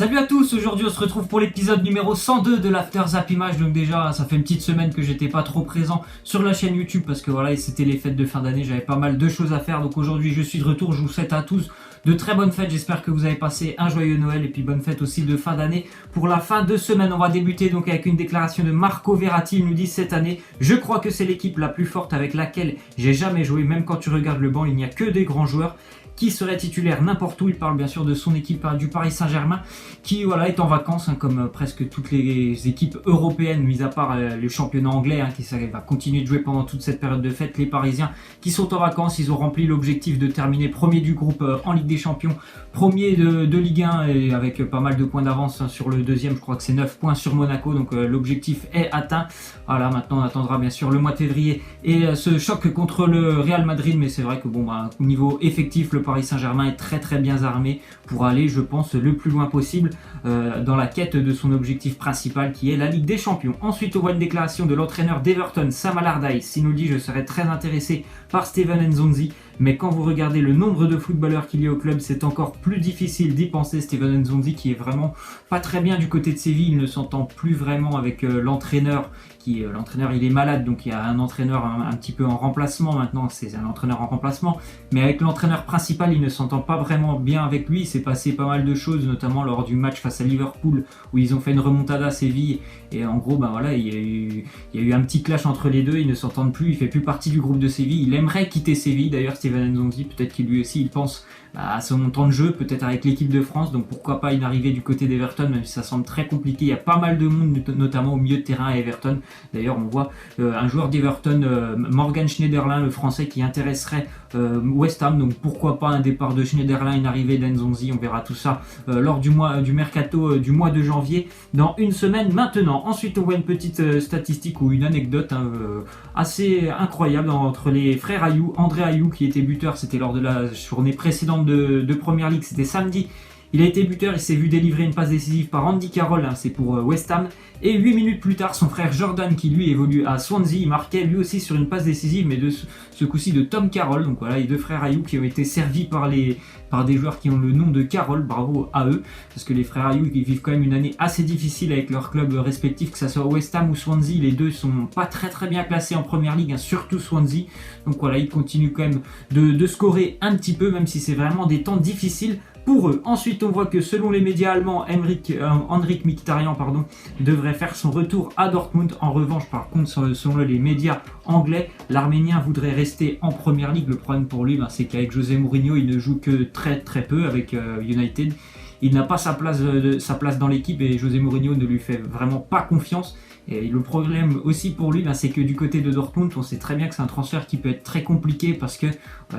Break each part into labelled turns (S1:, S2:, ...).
S1: Salut à tous, aujourd'hui on se retrouve pour l'épisode numéro 102 de l'After Zap Image. Donc déjà ça fait une petite semaine que j'étais pas trop présent sur la chaîne YouTube parce que voilà, c'était les fêtes de fin d'année, j'avais pas mal de choses à faire. Donc aujourd'hui je suis de retour, je vous souhaite à tous de très bonnes fêtes, j'espère que vous avez passé un joyeux Noël et puis bonne fête aussi de fin d'année. Pour la fin de semaine, on va débuter donc avec une déclaration de Marco Verratti. Il nous dit: cette année, je crois que c'est l'équipe la plus forte avec laquelle j'ai jamais joué, même quand tu regardes le banc, il n'y a que des grands joueurs qui serait titulaire n'importe où. Il parle bien sûr de son équipe du Paris Saint-Germain qui voilà, est en vacances comme presque toutes les équipes européennes, mis à part le championnat anglais qui va continuer de jouer pendant toute cette période de fête. Les Parisiens qui sont en vacances, ils ont rempli l'objectif de terminer premier du groupe en Ligue des Champions, premier de Ligue 1 et avec pas mal de points d'avance sur le deuxième, je crois que c'est 9 points sur Monaco, donc l'objectif est atteint. Voilà, maintenant on attendra bien sûr le mois de février et ce choc contre le Real Madrid, mais c'est vrai que bon, au niveau effectif, le Paris Saint-Germain est très bien armé pour aller, je pense, le plus loin possible dans la quête de son objectif principal qui est la Ligue des Champions. Ensuite, on voit une déclaration de l'entraîneur d'Everton, Sam Allardyce. Il nous dit: je serais très intéressé par Steven Nzonzi, mais quand vous regardez le nombre de footballeurs qu'il y a au club, c'est encore plus difficile d'y penser. Steven Nzonzi qui est vraiment pas très bien du côté de Séville, il ne s'entend plus vraiment avec l'entraîneur. L'entraîneur il est malade, donc il y a un entraîneur un petit peu en remplacement maintenant, c'est un entraîneur en remplacement, mais avec l'entraîneur principal il ne s'entend pas vraiment bien avec lui. Il s'est passé pas mal de choses, notamment lors du match face à Liverpool où ils ont fait une remontada à Séville et en gros voilà, il y a eu un petit clash entre les deux, ils ne s'entendent plus, il fait plus partie du groupe de Séville, il aimerait quitter Séville d'ailleurs Steven Nzonzi, peut-être qu'il lui aussi il pense à son temps de jeu, peut-être avec l'équipe de France, donc pourquoi pas une arrivée du côté d'Everton, même si ça semble très compliqué. Il y a pas mal de monde, notamment au milieu de terrain à Everton. D'ailleurs, on voit un joueur d'Everton, Morgan Schneiderlin, le français, qui intéresserait West Ham, donc pourquoi pas un départ de Schneiderlin, une arrivée d'Nzonzi. On verra tout ça lors du mercato du mois de janvier, dans une semaine maintenant. Ensuite, on voit une petite statistique ou une anecdote assez incroyable entre les frères Ayou. André Ayou, qui était buteur, c'était lors de la journée précédente de Premier League, c'était samedi. Il a été buteur, il s'est vu délivrer une passe décisive par Andy Carroll, c'est pour West Ham. Et 8 minutes plus tard, son frère Jordan, qui lui évolue à Swansea, il marquait lui aussi sur une passe décisive, mais de ce coup-ci de Tom Carroll. Donc voilà, les deux frères Ayou qui ont été servis par des joueurs qui ont le nom de Carroll, bravo à eux. Parce que les frères Ayou, ils vivent quand même une année assez difficile avec leurs clubs respectifs, que ce soit West Ham ou Swansea. Les deux sont pas très bien classés en Première Ligue, surtout Swansea. Donc voilà, ils continuent quand même de scorer un petit peu, même si c'est vraiment des temps difficiles pour eux. Ensuite, on voit que selon les médias allemands, Henrik Mkhitaryan devrait faire son retour à Dortmund. En revanche, par contre, selon les médias anglais, l'Arménien voudrait rester en Première Ligue. Le problème pour lui, c'est qu'avec José Mourinho, il ne joue que très peu avec United. Il n'a pas sa place dans l'équipe et José Mourinho ne lui fait vraiment pas confiance. Et le problème aussi pour lui, c'est que du côté de Dortmund, on sait très bien que c'est un transfert qui peut être très compliqué parce que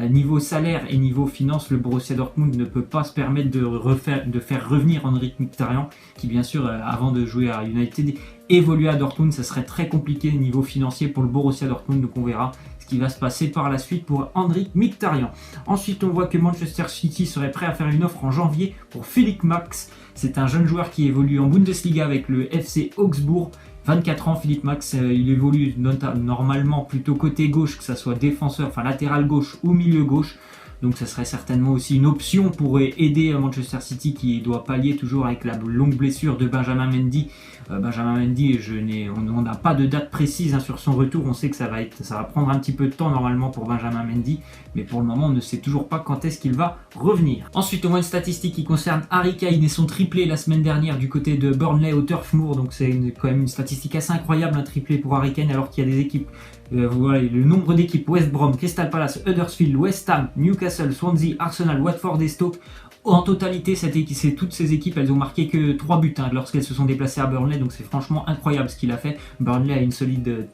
S1: niveau salaire et niveau finance, le Borussia Dortmund ne peut pas se permettre de faire revenir Henrik Mkhitaryan, qui bien sûr, avant de jouer à United, évoluait à Dortmund. Ça serait très compliqué niveau financier pour le Borussia Dortmund, donc on verra ce qui va se passer par la suite pour Henrik Mkhitaryan. Ensuite, on voit que Manchester City serait prêt à faire une offre en janvier pour Philipp Max. C'est un jeune joueur qui évolue en Bundesliga avec le FC Augsbourg. 24 ans, Philipp Max, il évolue normalement plutôt côté gauche, que ce soit défenseur, latéral gauche ou milieu gauche. Donc ça serait certainement aussi une option pour aider Manchester City qui doit pallier toujours avec la longue blessure de Benjamin Mendy. Benjamin Mendy, on n'a pas de date précise sur son retour. On sait que ça va prendre un petit peu de temps normalement pour Benjamin Mendy, mais pour le moment on ne sait toujours pas quand est-ce qu'il va revenir. Ensuite, on voit une statistique qui concerne Harry Kane et son triplé la semaine dernière du côté de Burnley au Turf Moor. Donc c'est quand même une statistique assez incroyable, un triplé pour Harry Kane, alors qu'il y a des équipes. Voilà le nombre d'équipes: West Brom, Crystal Palace, Huddersfield, West Ham, Newcastle, Swansea, Arsenal, Watford et Stoke. En totalité, toutes ces équipes, elles ont marqué que 3 buts lorsqu'elles se sont déplacées à Burnley, donc c'est franchement incroyable ce qu'il a fait. Burnley a une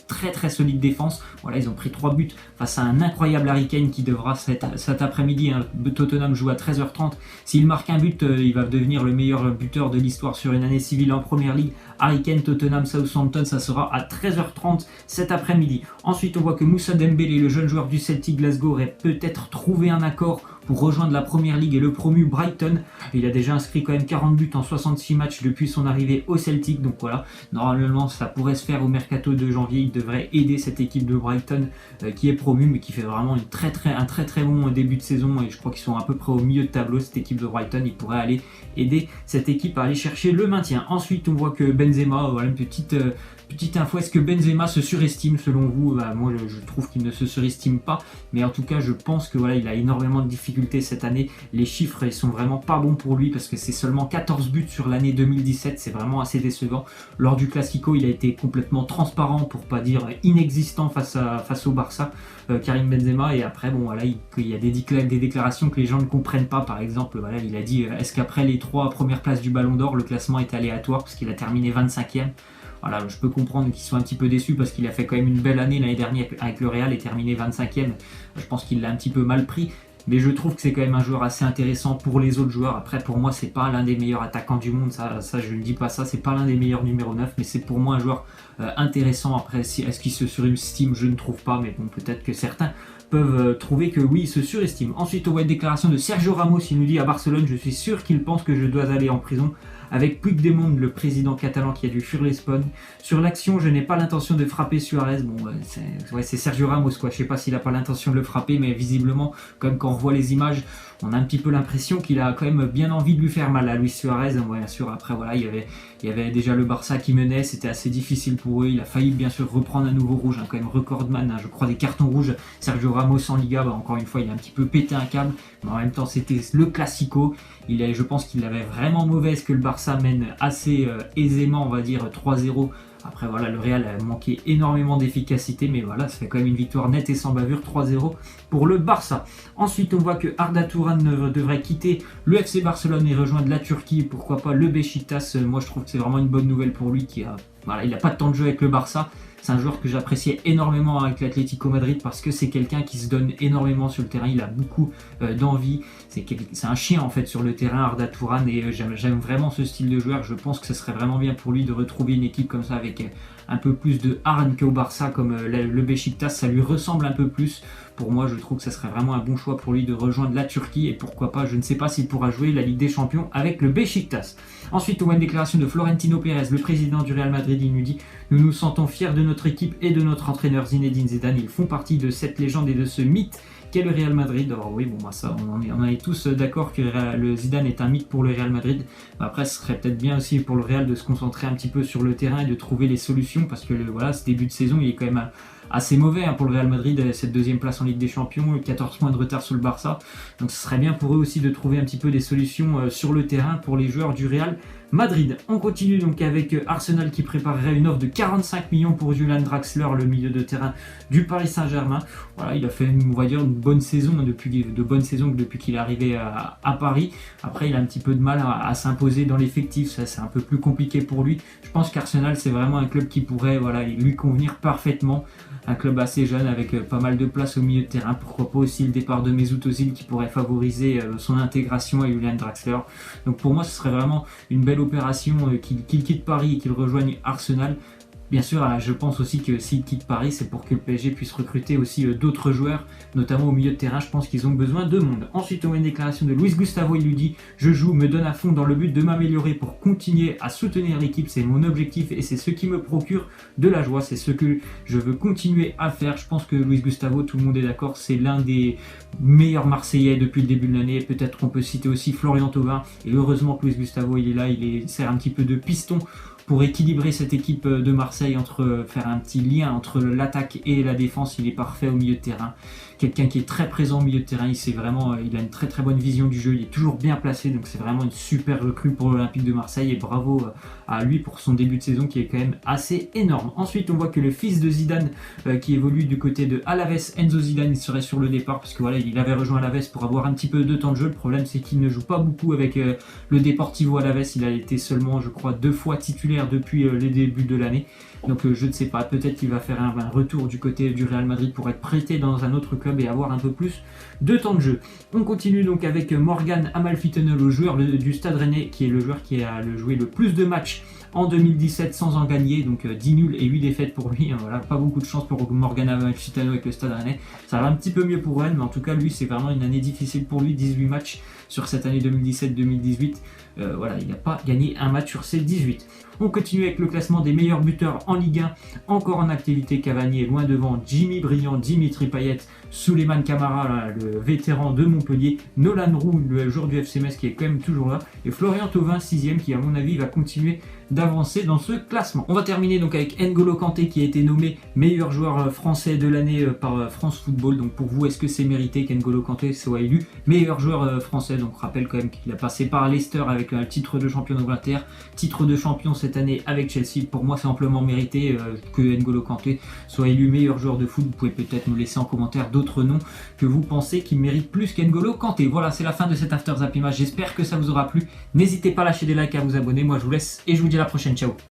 S1: très solide défense. Voilà, ils ont pris 3 buts face à un incroyable Harry Kane qui devra cet après-midi, Tottenham joue à 13h30. S'il marque un but, il va devenir le meilleur buteur de l'histoire sur une année civile en Première Ligue. Harry Kane, Tottenham, Southampton, ça sera à 13h30 cet après-midi. Ensuite, on voit que Moussa Dembélé, le jeune joueur du Celtic Glasgow, aurait peut-être trouvé un accord pour rejoindre la Première Ligue et le promu Brighton. Il a déjà inscrit quand même 40 buts en 66 matchs depuis son arrivée au Celtic. Donc voilà, normalement ça pourrait se faire au mercato de janvier. Il devrait aider cette équipe de Brighton qui est promue mais qui fait vraiment un très très bon début de saison. Et je crois qu'ils sont à peu près au milieu de tableau, cette équipe de Brighton. Il pourrait aller aider cette équipe à aller chercher le maintien. Ensuite on voit que Benzema, voilà une petite info, est-ce que Benzema se surestime selon vous? Moi je trouve qu'il ne se surestime pas, mais en tout cas je pense que voilà, il a énormément de difficultés cette année. Les chiffres ils sont vraiment pas bons pour lui parce que c'est seulement 14 buts sur l'année 2017, c'est vraiment assez décevant. Lors du Classico il a été complètement transparent pour pas dire inexistant face au Barça, Karim Benzema, et après bon voilà, il y a des déclarations que les gens ne comprennent pas. Par exemple voilà, il a dit est-ce qu'après les 3 premières places du Ballon d'Or le classement est aléatoire parce qu'il a terminé 25e. Voilà, je peux comprendre qu'ils soient un petit peu déçus parce qu'il a fait quand même une belle année l'année dernière avec le Real et terminé 25e. Je pense qu'il l'a un petit peu mal pris, mais je trouve que c'est quand même un joueur assez intéressant pour les autres joueurs. Après, pour moi, c'est pas l'un des meilleurs attaquants du monde, ça je ne dis pas ça, c'est pas l'un des meilleurs numéro 9, mais c'est pour moi un joueur intéressant. Après, est-ce qu'il se surestime? Je ne trouve pas, mais bon, peut-être que certains peuvent trouver que oui, il se surestime. Ensuite, on voit une déclaration de Sergio Ramos, il nous dit: à Barcelone, je suis sûr qu'il pense que je dois aller en prison. Avec Puigdemont, le président catalan qui a dû fuir l'Espagne. Sur l'action, je n'ai pas l'intention de frapper Suarez. Bon, c'est Sergio Ramos, quoi. Je sais pas s'il n'a pas l'intention de le frapper, mais visiblement, comme quand on revoit les images, on a un petit peu l'impression qu'il a quand même bien envie de lui faire mal à Luis Suarez. Bien sûr, après, voilà, il y avait déjà le Barça qui menait, c'était assez difficile pour eux. Il a failli, bien sûr, reprendre un nouveau rouge, quand même recordman, je crois, des cartons rouges. Sergio Ramos en Liga, encore une fois, il a un petit peu pété un câble, mais en même temps, c'était le Classico. Je pense qu'il avait vraiment mauvaise que le Barça mène assez aisément, on va dire 3-0. Après voilà, le Real a manqué énormément d'efficacité, mais voilà, ça fait quand même une victoire nette et sans bavure, 3-0 pour le Barça. Ensuite, on voit que Arda Turan devrait quitter le FC Barcelone et rejoindre la Turquie, pourquoi pas le Beşiktaş. Moi, je trouve que c'est vraiment une bonne nouvelle pour lui, il n'a pas de temps de jeu avec le Barça. C'est un joueur que j'appréciais énormément avec l'Atlético Madrid parce que c'est quelqu'un qui se donne énormément sur le terrain, il a beaucoup d'envie, c'est un chien en fait sur le terrain, Arda Turan, et j'aime vraiment ce style de joueur. Je pense que ce serait vraiment bien pour lui de retrouver une équipe comme ça avec un peu plus de hargne qu'au Barça, comme le Beşiktaş, ça lui ressemble un peu plus. Pour moi, je trouve que ce serait vraiment un bon choix pour lui de rejoindre la Turquie, et pourquoi pas, je ne sais pas s'il pourra jouer la Ligue des Champions avec le Beşiktaş. Ensuite, on voit une déclaration de Florentino Pérez, le président du Real Madrid. Il nous dit: nous nous sentons fiers de notre équipe et de notre entraîneur Zinedine Zidane. Ils font partie de cette légende et de ce mythe qu'est le Real Madrid. Alors oui, bon, ça, on est tous d'accord que le Zidane est un mythe pour le Real Madrid. Après, ce serait peut-être bien aussi pour le Real de se concentrer un petit peu sur le terrain et de trouver les solutions, parce que voilà, ce début de saison, il est quand même assez mauvais pour le Real Madrid, cette deuxième place en Ligue des Champions, 14 points de retard sur le Barça. Donc ce serait bien pour eux aussi de trouver un petit peu des solutions sur le terrain pour les joueurs du Real Madrid. On continue donc avec Arsenal qui préparerait une offre de 45 millions pour Julian Draxler, le milieu de terrain du Paris Saint-Germain. Voilà, il a fait, on va dire, une bonne saison depuis qu'il est arrivé à Paris. Après, il a un petit peu de mal à s'imposer dans l'effectif, ça c'est un peu plus compliqué pour lui. Je pense qu'Arsenal, c'est vraiment un club qui pourrait lui convenir parfaitement. Un club assez jeune avec pas mal de place au milieu de terrain. Pourquoi pas aussi le départ de Mesut Özil qui pourrait favoriser son intégration à Julian Draxler. Donc pour moi, ce serait vraiment une belle opération qu'il quitte Paris et qu'il rejoigne Arsenal. Bien sûr, je pense aussi que s'il quitte Paris, c'est pour que le PSG puisse recruter aussi d'autres joueurs, notamment au milieu de terrain. Je pense qu'ils ont besoin de monde. Ensuite, on a une déclaration de Luis Gustavo. Il lui dit: je joue, me donne à fond dans le but de m'améliorer pour continuer à soutenir l'équipe. C'est mon objectif et c'est ce qui me procure de la joie. C'est ce que je veux continuer à faire. Je pense que Luis Gustavo, tout le monde est d'accord, c'est l'un des meilleurs Marseillais depuis le début de l'année. Peut-être qu'on peut citer aussi Florian Thauvin. Et heureusement que Luis Gustavo, il est là, il sert un petit peu de piston pour équilibrer cette équipe de Marseille, faire un petit lien entre l'attaque et la défense. Il est parfait au milieu de terrain. Quelqu'un qui est très présent au milieu de terrain, il a une très très bonne vision du jeu, il est toujours bien placé, donc c'est vraiment une super recrue pour l'Olympique de Marseille, et bravo à lui pour son début de saison qui est quand même assez énorme. Ensuite, on voit que le fils de Zidane qui évolue du côté de Alaves, Enzo Zidane, il serait sur le départ parce que voilà, il avait rejoint Alaves pour avoir un petit peu de temps de jeu. Le problème, c'est qu'il ne joue pas beaucoup avec le Deportivo Alaves. Il a été seulement, je crois, 2 fois titulaire depuis les débuts de l'année. Donc je ne sais pas, peut-être qu'il va faire un retour du côté du Real Madrid pour être prêté dans un autre club club et avoir un peu plus de temps de jeu. On continue donc avec Morgan Amalfitano, le joueur du Stade Rennais, qui est le joueur qui a joué le plus de matchs en 2017 sans en gagner, donc 10 nuls et 8 défaites pour lui. Voilà, pas beaucoup de chance pour Morgan Amalfitano avec le Stade Rennais. Ça va un petit peu mieux pour Rennes, mais en tout cas lui c'est vraiment une année difficile pour lui, 18 matchs sur cette année 2017-2018. Voilà, il n'a pas gagné un match sur ces 18. On continue avec le classement des meilleurs buteurs en Ligue 1. Encore en activité, Cavani est loin devant Jimmy Briand, Dimitri Payet, Souleymane Camara, là, le vétéran de Montpellier, Nolan Roux, le joueur du FC Metz qui est quand même toujours là, et Florian Thauvin, 6ème, qui à mon avis va continuer d'avancer dans ce classement. On va terminer donc avec N'Golo Kanté qui a été nommé meilleur joueur français de l'année par France Football. Donc pour vous, est-ce que c'est mérité qu'N'Golo Kanté soit élu meilleur joueur français? Donc rappelle quand même qu'il a passé par Leicester avec un titre de champion d'Angleterre, titre de champion cette année avec Chelsea. Pour moi, c'est amplement mérité que N'Golo Kanté soit élu meilleur joueur de foot. Vous pouvez peut-être nous laisser en commentaire d'autres noms que vous pensez qui méritent plus qu'N'Golo Kanté. Voilà, c'est la fin de cet After Zap Image. J'espère que ça vous aura plu. N'hésitez pas à lâcher des likes, à vous abonner. Moi, je vous laisse et je vous dis à la prochaine. Ciao.